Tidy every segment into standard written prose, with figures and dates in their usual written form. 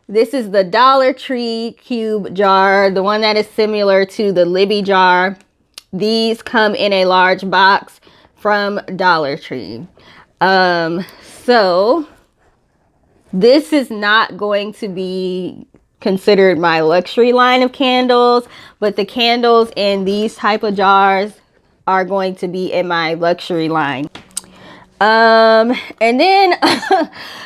This is the Dollar Tree cube jar, the one that is similar to the Libby jar. These come in a large box from Dollar Tree. So this is not going to be considered my luxury line of candles, but the candles in these type of jars are going to be in my luxury line. And then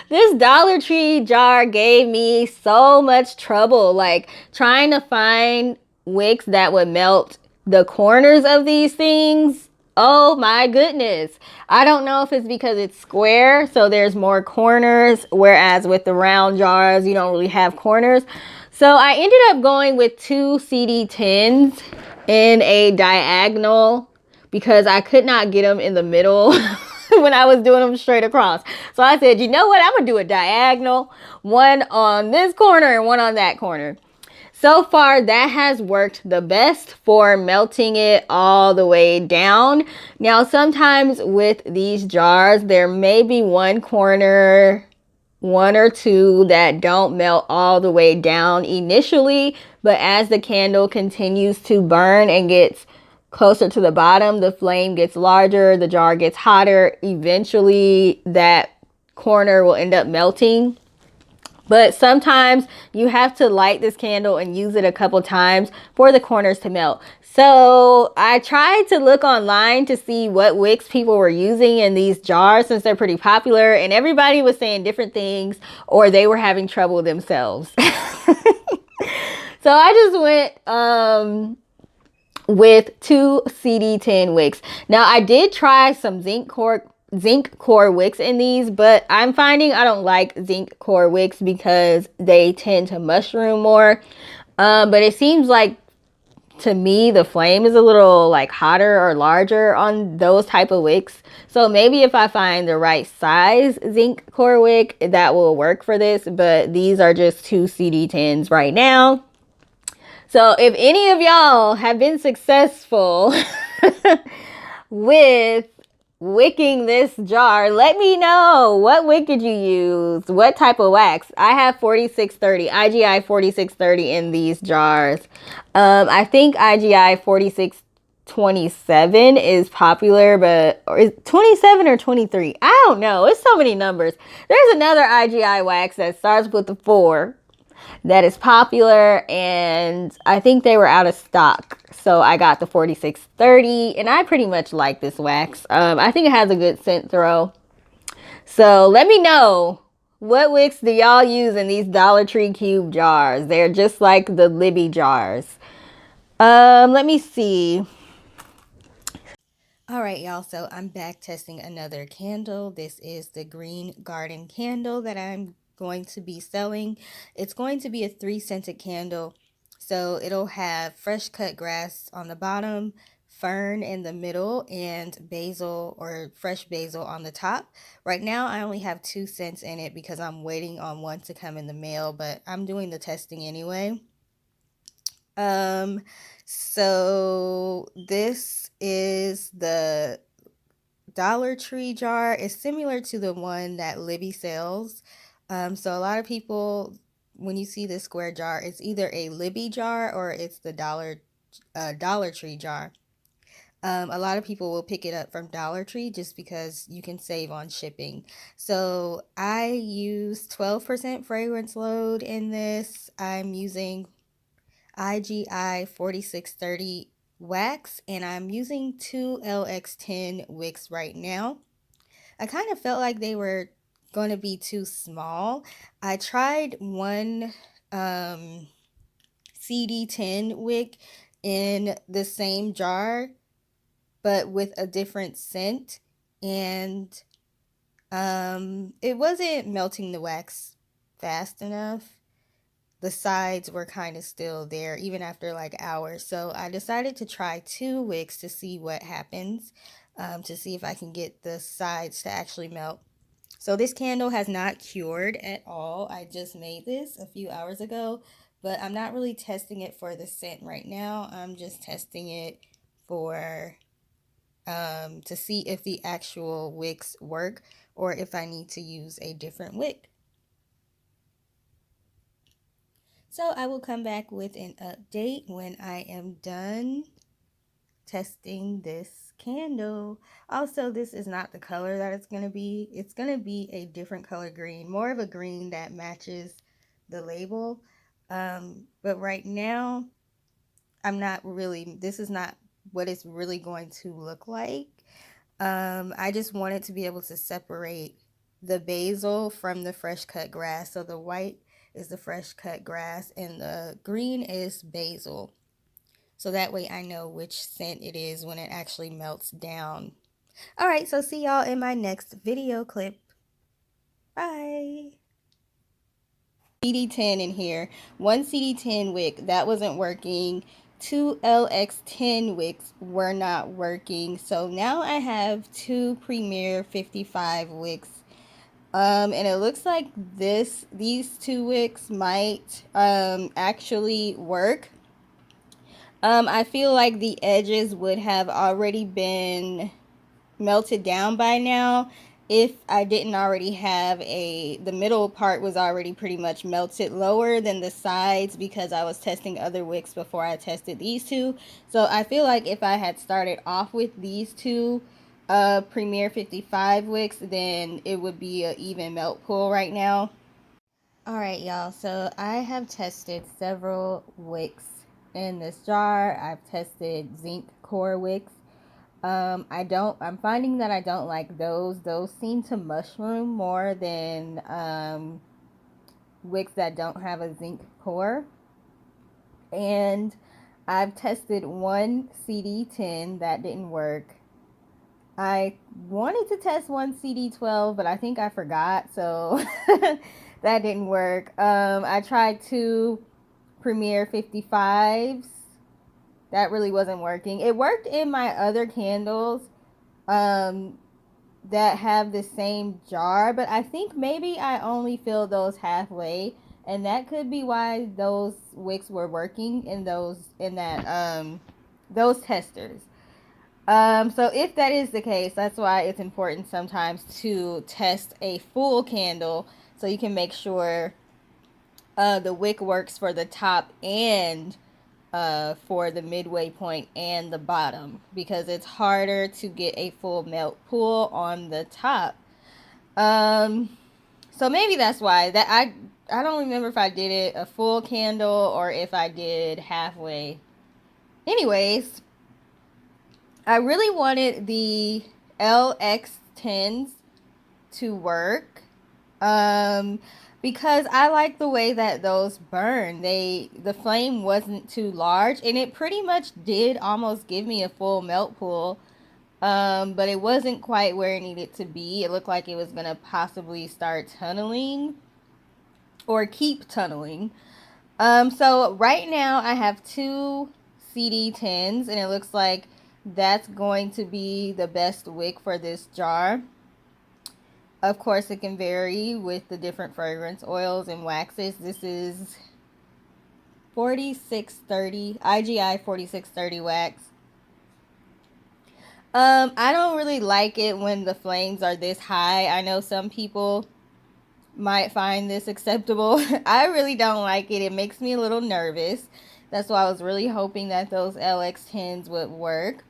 this Dollar Tree jar gave me so much trouble, like trying to find wicks that would melt the corners of these things. Oh my goodness. I don't know if it's because it's square, so there's more corners, whereas with the round jars, you don't really have corners. So I ended up going with 2 CD10s in a diagonal because I could not get them in the middle when I was doing them straight across. So I said, you know what? I'm going to do a diagonal, one on this corner and one on that corner. So far, that has worked the best for melting it all the way down. Now, sometimes with these jars, there may be one corner, one or two that don't melt all the way down initially, but as the candle continues to burn and gets closer to the bottom, the flame gets larger, the jar gets hotter. Eventually, that corner will end up melting. But sometimes you have to light this candle and use it a couple times for the corners to melt. So I tried to look online to see what wicks people were using in these jars since they're pretty popular, and everybody was saying different things or they were having trouble themselves. So I just went with 2 CD10 wicks. Now I did try some zinc core wicks in these, but I'm finding I don't like zinc core wicks because they tend to mushroom more. But it seems like to me the flame is a little like hotter or larger on those type of wicks. So maybe if I find the right size zinc core wick, that will work for this. But these are just 2 CD10s right now. So if any of y'all have been successful with wicking this jar, let me know. What wick did you use? What type of wax? I have 4630, IGI 4630 in these jars. I think IGI 4627 is popular, but or is 27 or 23? I don't know. It's so many numbers. There's another IGI wax that starts with the 4 that is popular, and I think they were out of stock, so I got the 4630, and I pretty much like this wax. I think it has a good scent throw. So let me know, what wicks do y'all use in these Dollar Tree cube jars? They're just like the Libby jars. Let me see. All right, y'all, so I'm back testing another candle. This is the Green Garden candle that I'm going to be selling. It's going to be a 3-scented candle. So it'll have fresh cut grass on the bottom, fern in the middle, and basil or fresh basil on the top. Right now, I only have 2 scents in it because I'm waiting on one to come in the mail, but I'm doing the testing anyway. So this is the Dollar Tree jar. It's similar to the one that Libby sells. So a lot of people, when you see this square jar, it's either a Libby jar or it's the Dollar Tree jar. A lot of people will pick it up from Dollar Tree just because you can save on shipping. So I use 12% fragrance load in this. I'm using IGI 4630 wax, and I'm using 2 LX10 wicks right now. I kind of felt like they were going to be too small. I tried one CD10 wick in the same jar but with a different scent, and it wasn't melting the wax fast enough. The sides were kind of still there even after like hours. So I decided to try 2 wicks to see what happens, to see if I can get the sides to actually melt. So this candle has not cured at all. I just made this a few hours ago, but I'm not really testing it for the scent right now. I'm just testing it for to see if the actual wicks work or if I need to use a different wick. So I will come back with an update when I am done testing this candle. Also, this is not the color that it's going to be. It's going to be a different color green, more of a green that matches the label. But right now, this is not what it's really going to look like. I just wanted to be able to separate the basil from the fresh cut grass. So the white is the fresh cut grass and the green is basil. So that way I know which scent it is when it actually melts down. All right, so see y'all in my next video clip. Bye. CD10 in here. One CD10 wick, that wasn't working. Two LX10 wicks were not working. So now I have two Premier 55 wicks. And it looks like these two wicks might actually work. I feel like the edges would have already been melted down by now if I didn't already have the middle part was already pretty much melted lower than the sides because I was testing other wicks before I tested these two. So I feel like if I had started off with these two Premier 55 wicks, then it would be an even melt pool right now. Alright y'all, so I have tested several wicks in this jar. I've tested zinc core wicks. I'm finding that I don't like those. Those seem to mushroom more than wicks that don't have a zinc core. And I've tested one CD10 that didn't work. I wanted to test one CD12, but I think I forgot, so that didn't work. I tried two Premier 55s. That really wasn't working. It worked in my other candles that have the same jar, but I think maybe I only filled those halfway, and that could be why those wicks were working in those testers. So if that is the case, that's why it's important sometimes to test a full candle so you can make sure the wick works for the top and for the midway point and the bottom, because it's harder to get a full melt pool on the top. So maybe that's why that I don't remember if I did it a full candle or if I did halfway. Anyways, I really wanted the LX10s to work. Because I like the way that those burn. The flame wasn't too large, and it pretty much did almost give me a full melt pool. But it wasn't quite where it needed to be. It looked like it was gonna possibly start tunneling or keep tunneling. So right now I have two CD10s, and it looks like that's going to be the best wick for this jar. Of course, it can vary with the different fragrance oils and waxes. This is 4630, IGI 4630 wax. I don't really like it when the flames are this high. I know some people might find this acceptable. I really don't like it. It makes me a little nervous. That's why I was really hoping that those LX10s would work.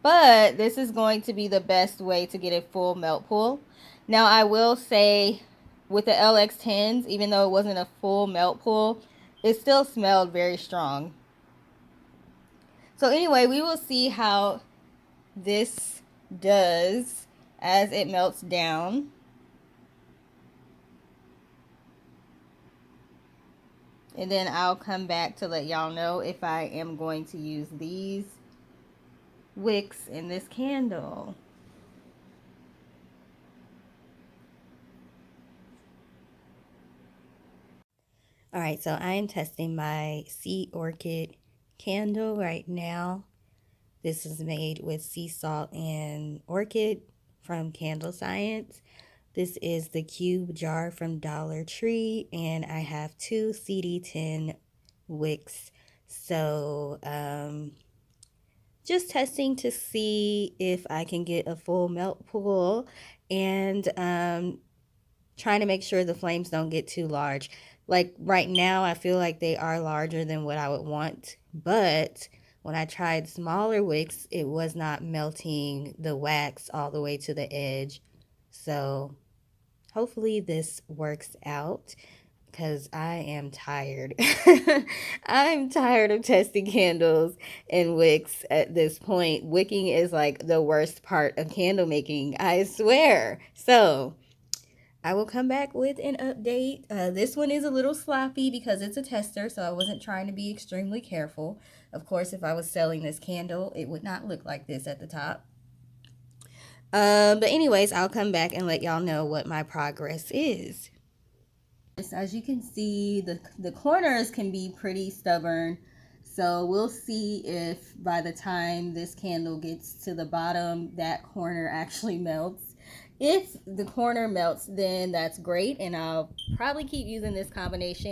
But this is going to be the best way to get a full melt pool. Now, I will say with the LX10s, even though it wasn't a full melt pool, it still smelled very strong. So anyway, we will see how this does as it melts down. And then I'll come back to let y'all know if I am going to use these wicks in this candle. Alright, so I am testing my sea orchid candle right now. This is made with sea salt and orchid from Candle Science. This is the cube jar from Dollar Tree, and I have two CD10 wicks. So, just testing to see if I can get a full melt pool. And trying to make sure the flames don't get too large. Like right now, I feel like they are larger than what I would want, but when I tried smaller wicks, it was not melting the wax all the way to the edge. So hopefully this works out because I am tired. I'm tired of testing candles and wicks at this point. Wicking is like the worst part of candle making, I swear. So I will come back with an update. This one is a little sloppy because it's a tester, so I wasn't trying to be extremely careful. Of course, if I was selling this candle, it would not look like this at the top. But anyways, I'll come back and let y'all know what my progress is. As you can see, the corners can be pretty stubborn. So we'll see if by the time this candle gets to the bottom, that corner actually melts. If the corner melts, then that's great, and I'll probably keep using this combination.